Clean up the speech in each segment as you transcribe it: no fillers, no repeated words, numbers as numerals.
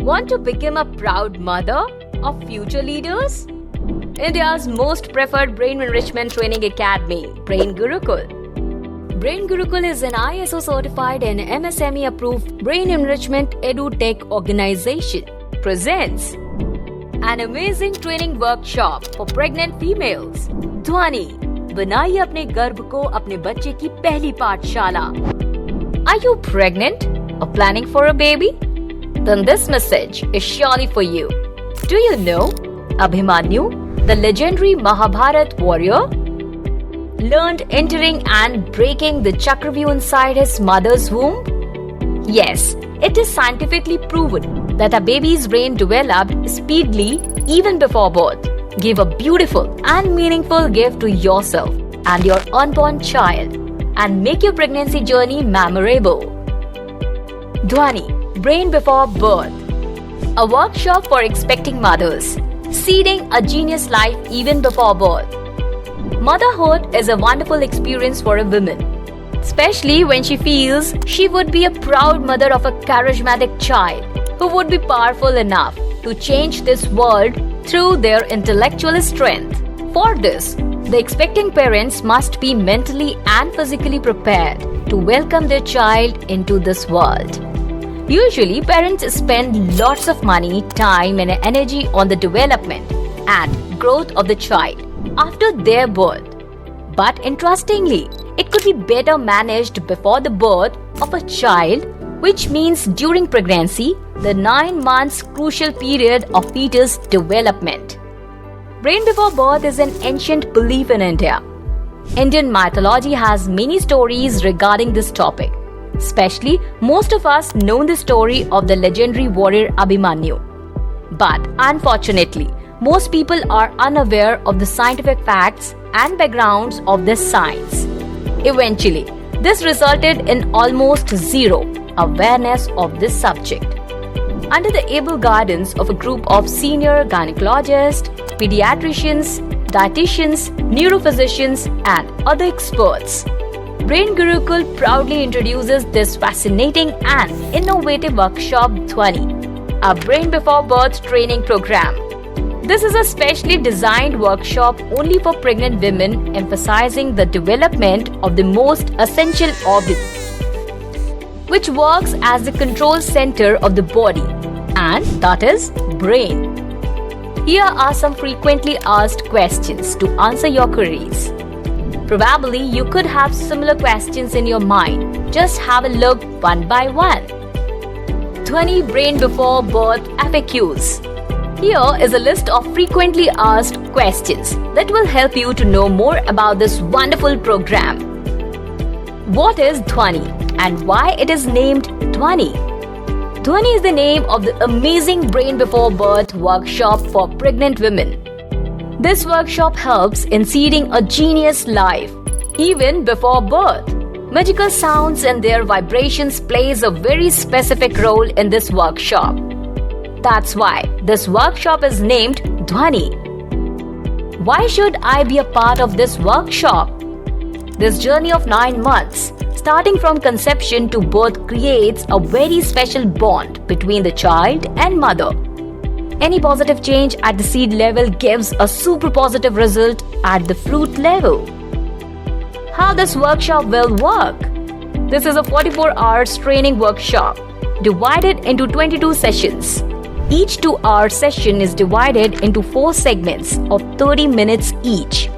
Want to become a proud mother of future leaders? India's most preferred brain enrichment training academy, Brain Gurukul. Brain Gurukul is an ISO certified and MSME approved brain enrichment edu-tech organization. Presents an amazing training workshop for pregnant females. Dhwani, बनाइए अपने गर्भ को अपने बच्चे की पहली पाठशाला. Are you pregnant or planning for a baby? Then this message is surely for you. Do you know Abhimanyu, the legendary Mahabharata warrior, learned entering and breaking the Chakravyuh inside his mother's womb? Yes, it is scientifically proven that a baby's brain developed speedily even before birth. Give a beautiful and meaningful gift to yourself and your unborn child and make your pregnancy journey memorable. Dhwani, Brain Before Birth. A workshop for expecting mothers, seeding a genius life even before birth. Motherhood is a wonderful experience for a woman, especially when she feels she would be a proud mother of a charismatic child who would be powerful enough to change this world through their intellectual strength. For this, the expecting parents must be mentally and physically prepared to welcome their child into this world. Usually, parents spend lots of money, time and energy on the development and growth of the child after their birth. But interestingly, it could be better managed before the birth of a child, which means during pregnancy, the 9 months crucial period of fetus development. Brain before birth is an ancient belief in India. Indian mythology has many stories regarding this topic. Especially, most of us know the story of the legendary warrior Abhimanyu. But unfortunately, most people are unaware of the scientific facts and backgrounds of this science. Eventually, this resulted in almost zero awareness of this subject. Under the able guidance of a group of senior gynecologists, pediatricians, dietitians, neurophysicians, and other experts, Brain Gurukul proudly introduces this fascinating and innovative workshop Dhwani, a Brain Before Birth training program. This is a specially designed workshop only for pregnant women, emphasizing the development of the most essential organ, which works as the control center of the body, and that is brain. Here are some frequently asked questions to answer your queries. Probably you could have similar questions in your mind. Just have a look one by one. Dhwani Brain Before Birth FAQs. Here is a list of frequently asked questions that will help you to know more about this wonderful program. What is Dhwani and why it is named Dhwani? Dhwani is the name of the amazing Brain Before Birth workshop for pregnant women. This workshop helps in seeding a genius life even before birth. Magical sounds and their vibrations plays a very specific role in this workshop. That's why this workshop is named Dhwani. Why should I be a part of this workshop? This journey of 9 months, starting from conception to birth, creates a very special bond between the child and mother. Any positive change at the seed level gives a super positive result at the fruit level. How this workshop will work? This is a 44 hours training workshop divided into 22 sessions. Each 2-hour session is divided into 4 segments of 30 minutes each.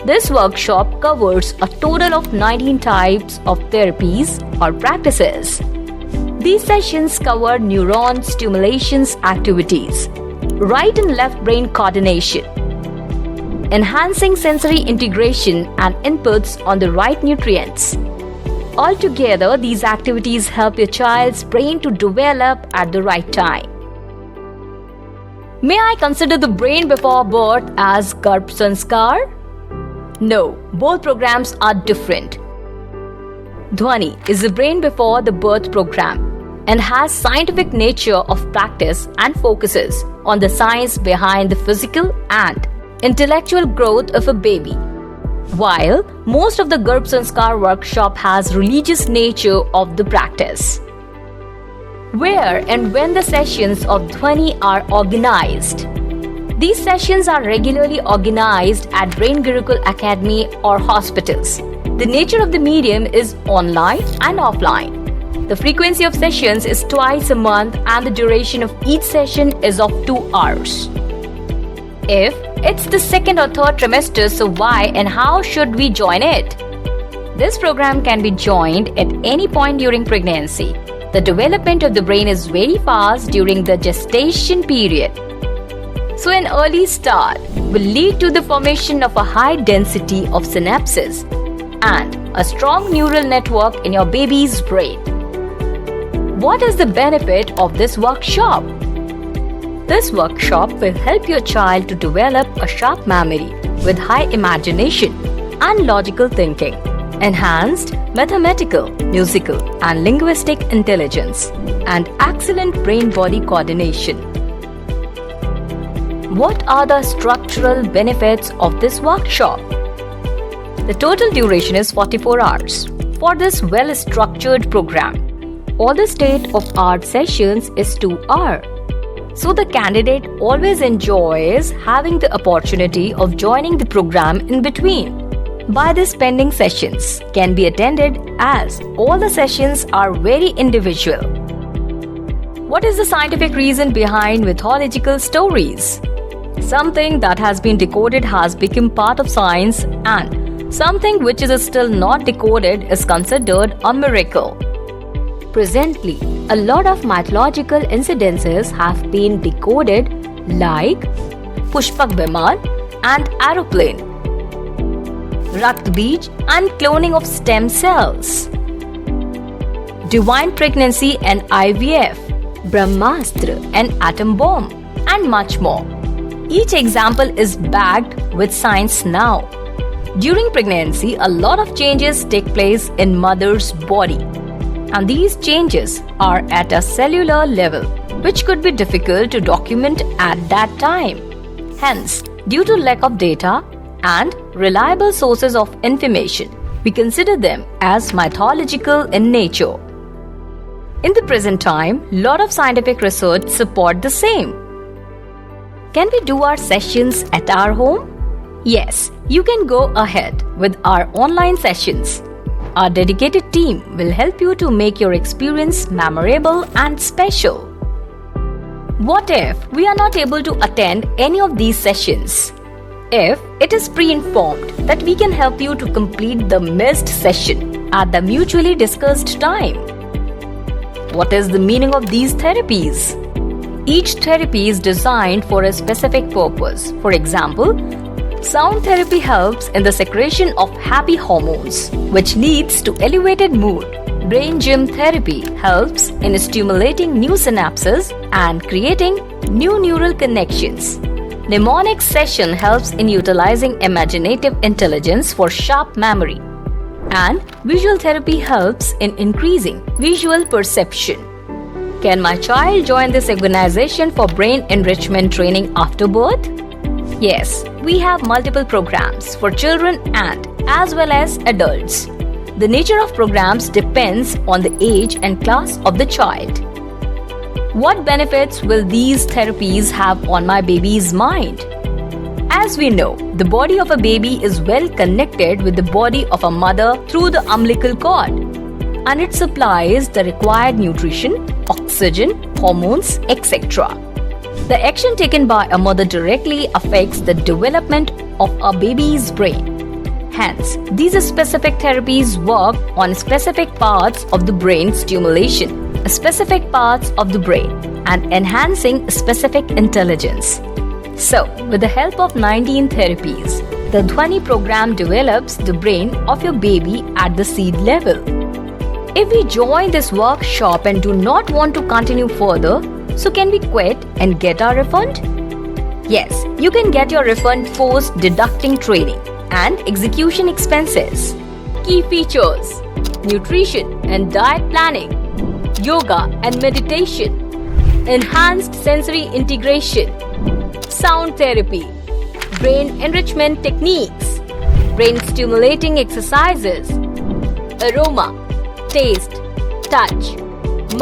This workshop covers a total of 19 types of therapies or practices. These sessions cover neuron stimulations activities, right and left brain coordination, enhancing sensory integration and inputs on the right nutrients. Altogether, these activities help your child's brain to develop at the right time. May I consider the Brain Before Birth as Garbh Sanskar? No, both programs are different. Dhwani is the Brain Before the Birth program and has scientific nature of practice and focuses on the science behind the physical and intellectual growth of a baby. While most of the Garbh Sanskar workshop has religious nature of the practice. Where and when the sessions of Dhwani are organized? These sessions are regularly organized at Brain Gurukul Academy or hospitals. The nature of the medium is online and offline. The frequency of sessions is twice a month and the duration of each session is of 2 hours. If it's the second or third trimester, so why and how should we join it? This program can be joined at any point during pregnancy. The development of the brain is very fast during the gestation period. So an early start will lead to the formation of a high density of synapses and a strong neural network in your baby's brain. What is the benefit of this workshop? This workshop will help your child to develop a sharp memory with high imagination and logical thinking, enhanced mathematical, musical, and linguistic intelligence, and excellent brain-body coordination. What are the structural benefits of this workshop? The total duration is 44 hours. For this well-structured program, all the state-of-art sessions is 2 hours. So the candidate always enjoys having the opportunity of joining the program in between. By this pending sessions can be attended as all the sessions are very individual. What is the scientific reason behind mythological stories? Something that has been decoded has become part of science, and something which is still not decoded is considered a miracle. Presently, a lot of mythological incidences have been decoded like Pushpak Biman and aeroplane, Rakt Beej and cloning of stem cells, divine pregnancy and IVF, Brahmastra and atom bomb, and much more. Each example is backed with science now. During pregnancy, a lot of changes take place in mother's body. And these changes are at a cellular level, which could be difficult to document at that time. Hence, due to lack of data and reliable sources of information, we consider them as mythological in nature. In the present time, lot of scientific research support the same. Can we do our sessions at our home? Yes, you can go ahead with our online sessions. Our dedicated team will help you to make your experience memorable and special. What if we are not able to attend any of these sessions? If it is pre-informed that we can help you to complete the missed session at the mutually discussed time. What is the meaning of these therapies? Each therapy is designed for a specific purpose. For example, sound therapy helps in the secretion of happy hormones, which leads to elevated mood. Brain gym therapy helps in stimulating new synapses and creating new neural connections. Mnemonic session helps in utilizing imaginative intelligence for sharp memory. And visual therapy helps in increasing visual perception. Can my child join this organization for brain enrichment training after birth? Yes, we have multiple programs for children and as well as adults. The nature of programs depends on the age and class of the child. What benefits will these therapies have on my baby's mind? As we know, the body of a baby is well connected with the body of a mother through the umbilical cord, and it supplies the required nutrition, oxygen, hormones, etc. The action taken by a mother directly affects the development of a baby's brain. Hence, these specific therapies work on specific parts of the brain stimulation, specific parts of the brain, and enhancing specific intelligence. So, with the help of 19 therapies, the Dhwani program develops the brain of your baby at the seed level. If we join this workshop and do not want to continue further, so can we quit and get our refund? Yes, you can get your refund post deducting training and execution expenses. Key features: nutrition and diet planning, yoga and meditation, enhanced sensory integration, sound therapy, brain enrichment techniques, brain stimulating exercises, aroma, taste, touch,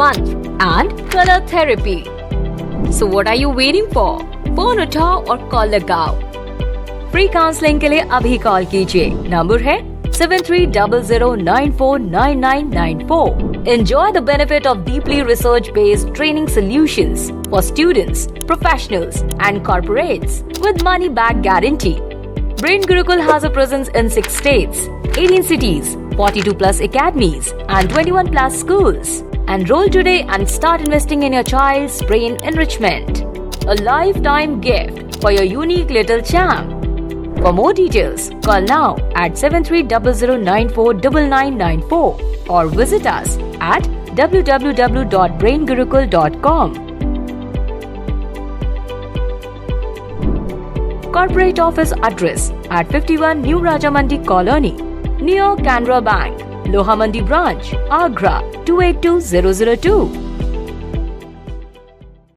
mantra and color therapy. So what are you waiting for? Phone उठाओ और call लगाओ। Free counselling के लिए अभी call कीजिए। Number है 7300949994. Enjoy the benefit of deeply research-based training solutions for students, professionals, and corporates with money-back guarantee. Brain Gurukul has a presence in 6 states, 18 cities, 42 plus academies, and 21 plus schools. Enroll today and start investing in your child's brain enrichment. A lifetime gift for your unique little champ. For more details, call now at 7300949994 or visit us at www.braingurukul.com. Corporate office address at 51 New Rajamandi Colony, near Canara Bank, Lohamandi Branch, Agra 282002.